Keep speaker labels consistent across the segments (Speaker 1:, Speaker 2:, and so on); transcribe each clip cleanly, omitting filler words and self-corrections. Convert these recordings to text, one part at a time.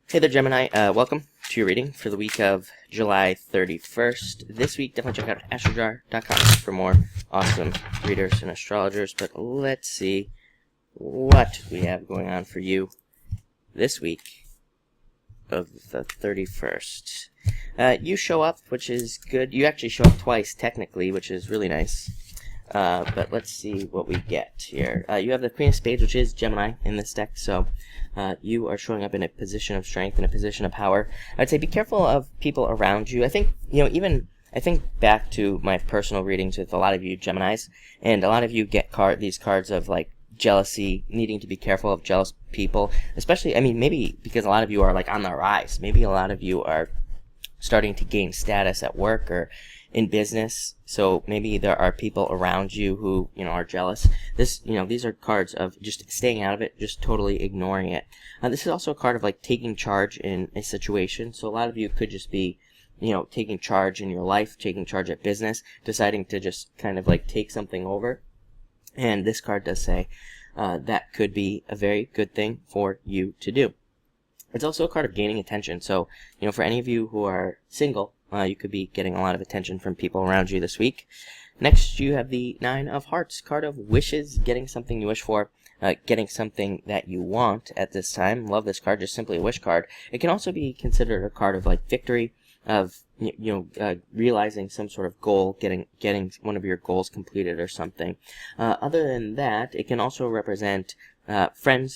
Speaker 1: Hey there, Gemini. Welcome to your reading for the week of July 31st. This week, definitely check out astrojar.com for more awesome readers and astrologers. But let's see what we have going on for you this week of the 31st. You show up, which is good. You actually show up twice, technically, which is really nice. But let's see what we get here. You have the Queen of Spades, which is Gemini in this deck, so you are showing up in a position of strength, in a position of power. I'd say be careful of people around you. I think, I think back to my personal readings with a lot of you Geminis, and a lot of you get these cards of, like, jealousy, needing to be careful of jealous people, especially, maybe because a lot of you are, like, on the rise. Maybe a lot of you are starting to gain status at work or in business, so maybe there are people around you who, are jealous. These are cards of just staying out of it, just totally ignoring it. This is also a card of, like, taking charge in a situation, so a lot of you could just be, taking charge in your life, taking charge at business, deciding to just kind of, like, take something over. And this card does say that could be a very good thing for you to do. It's also a card of gaining attention, so, for any of you who are single, you could be getting a lot of attention from people around you this week. Next, you have the Nine of Hearts, card of wishes, getting something you wish for, getting something that you want at this time. Love this card, just simply a wish card. It can also be considered a card of, like, victory, of realizing some sort of goal, getting one of your goals completed or something. Other than that, it can also represent a friend,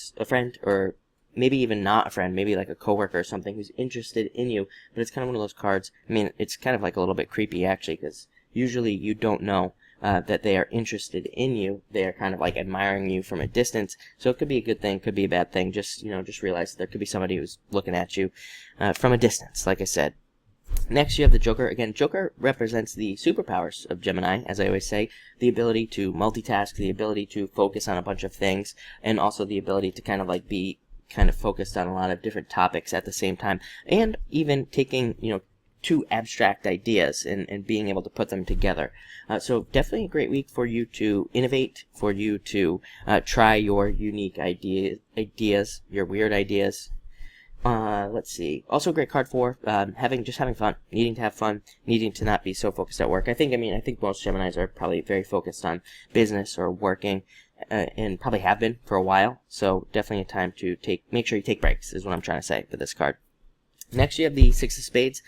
Speaker 1: or maybe even not a friend, maybe like a coworker or something who's interested in you, but it's kind of one of those cards. It's kind of like a little bit creepy, actually, because usually you don't know that they are interested in you. They are kind of like admiring you from a distance, so it could be a good thing, could be a bad thing. Just realize that there could be somebody who's looking at you from a distance, like I said. Next, you have the Joker. Again, Joker represents the superpowers of Gemini, as I always say. The ability to multitask, the ability to focus on a bunch of things, and also the ability to kind of like be kind of focused on a lot of different topics at the same time, and even taking, two abstract ideas and being able to put them together. So definitely a great week for you to innovate, for you to try your unique ideas, your weird ideas. Let's see. Also a great card for having fun, needing to have fun, needing to not be so focused at work. I think most Geminis are probably very focused on business or working, and probably have been for a while. So definitely a time to make sure you take breaks, is what I'm trying to say for this card. Next, you have the Six of Spades.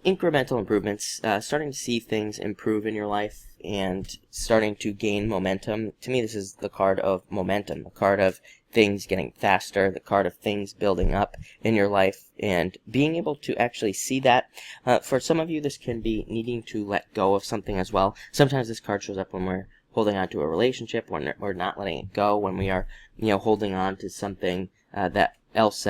Speaker 1: Incremental improvements, starting to see things improve in your life and starting to gain momentum. To me, this is the card of momentum, the card of things getting faster, the card of things building up in your life, and being able to actually see that. For some of you, this can be needing to let go of something as well. Sometimes this card shows up when we're holding on to a relationship, when we're not letting it go, when we are, holding on to something that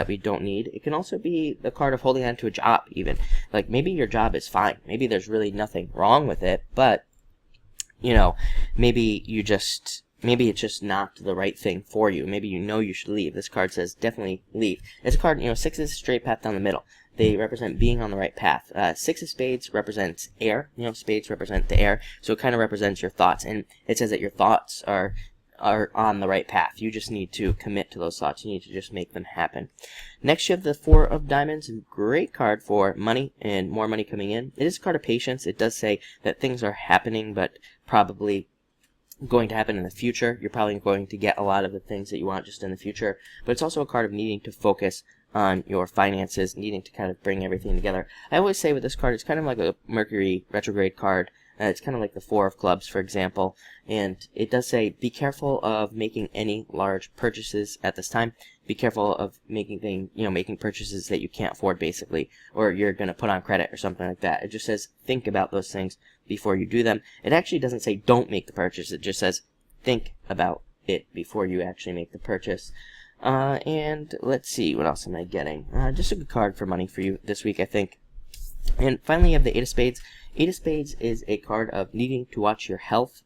Speaker 1: we don't need. It can also be the card of holding on to a job, even. Like, maybe your job is fine. Maybe there's really nothing wrong with it, but, maybe it's just not the right thing for you. Maybe you should leave. This card says definitely leave. It's a card, six is a straight path down the middle. They represent being on the right path. Six of Spades represents air. Spades represent the air, so it kind of represents your thoughts. And it says that your thoughts are on the right path. You just need to commit to those thoughts. You need to just make them happen. Next, you have the Four of Diamonds. A great card for money and more money coming in. It is a card of patience. It does say that things are happening, but probably going to happen in the future. You're probably going to get a lot of the things that you want just in the future. But it's also a card of needing to focus on your finances, needing to kind of bring everything together. I always say with this card, it's kind of like a Mercury retrograde card. It's kind of like the Four of Clubs, for example, and it does say be careful of making any large purchases at this time. Be careful of making purchases that you can't afford, basically, or you're going to put on credit or something like that. It just says think about those things before you do them. It actually doesn't say don't make the purchase. It just says think about it before you actually make the purchase. And let's see, what else am I getting? Just a good card for money for you this week, I think. And finally, you have the Eight of Spades. Eight of Spades is a card of needing to watch your health,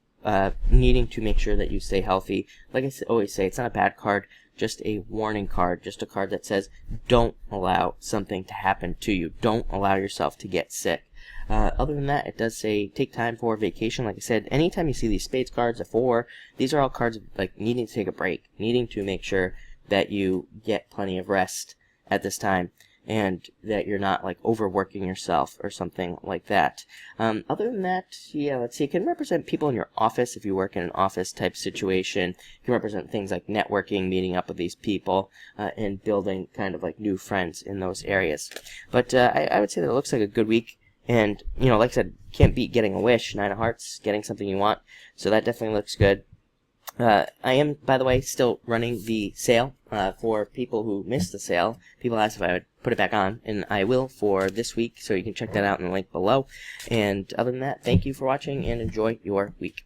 Speaker 1: needing to make sure that you stay healthy. Like I always say, it's not a bad card, just a warning card, just a card that says don't allow something to happen to you. Don't allow yourself to get sick. Other than that, it does say take time for vacation. Like I said, anytime you see these Spades cards, a Four, these are all cards of, like, needing to take a break, needing to make sure that you get plenty of rest at this time. and that you're not like overworking yourself or something like that. Other than that, yeah, let's see, it can represent people in your office if you work in an office type situation. It can represent things like networking, meeting up with these people, and building kind of like new friends in those areas. But I would say that it looks like a good week. And, you know, like I said, can't beat getting a wish, 9 of hearts, getting something you want. So that definitely looks good. I am, by the way, still running the sale for people who missed the sale. People asked if I would put it back on, and I will for this week, so you can check that out in the link below. And other than that, thank you for watching, and enjoy your week.